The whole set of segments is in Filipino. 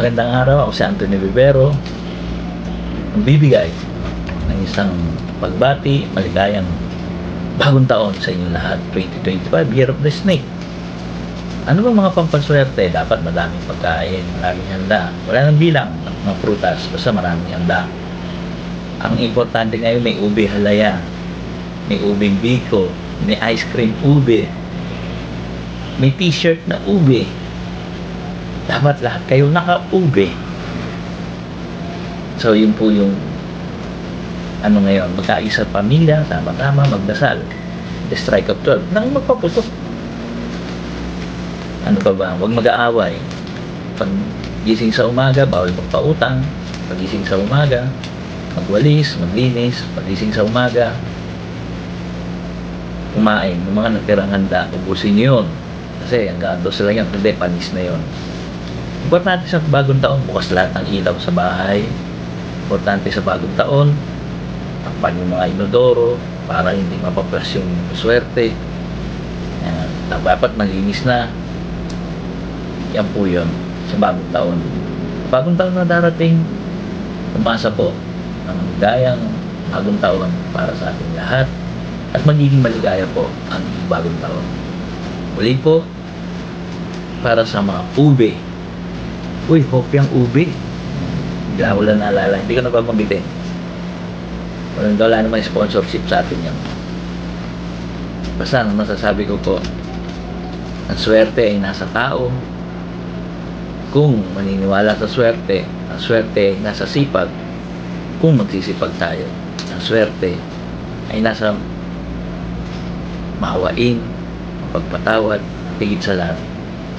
Magandang araw, ako si Anthony Vivero. Ang bibigay ng isang pagbati, maligayang bagong taon sa inyo lahat. 2025, Year of the Snake. Ano bang mga pampanswerte? Dapat madaming pagkain, maraming handa. Wala nang bilang ng mga prutas, basta maraming handa. Ang importante ngayon, may ube halaya, may ubing biko, may ice cream ube, may t-shirt na ube. Dapat lahat kayo naka-ube. So, yun po yung ano ngayon, magkaisa pamilya, tama-tama, magdasal. The strike of 12. Nang magpaputok. Ano pa ba? Huwag mag-aaway. Pag gising sa umaga, bawal magpautang. Pag gising sa umaga, magwalis, maglinis. Pag gising sa umaga, kumain. Yung mga natirang handa, ubusin nyo yun. Kasi hanggang doon sila yun. Hindi, panis na yun. Importante sa bagong taon, bukas lahat ng ilaw sa bahay. Importante sa bagong taon, takpan yung mga inodoro para hindi mapapras yung swerte. Dapat malinis na. Yan po yun sa bagong taon. Bagong taon na darating, umasa po ang maligayang bagong taon para sa ating lahat at magiging maligaya po ang bagong taon. Muli po, para sa mga ube. Uy, hopyang ube. Bigla ko lang naalala. Hindi ko na ba mabitin. Wala naman sponsorship sa atin yan. Basta ang masasabi ko po, ang swerte ay nasa tao. Kung maniniwala sa swerte, ang swerte ay nasa sipag. Kung magsisipag tayo, ang swerte ay nasa maawain, mapagpatawad, higit sa lahat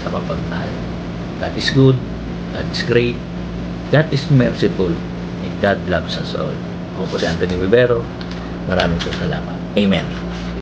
sa mapagmahal. God is good. God is great, God is merciful, and God loves us all. Ako po si Anthony Vivero. Maraming salamat. Amen.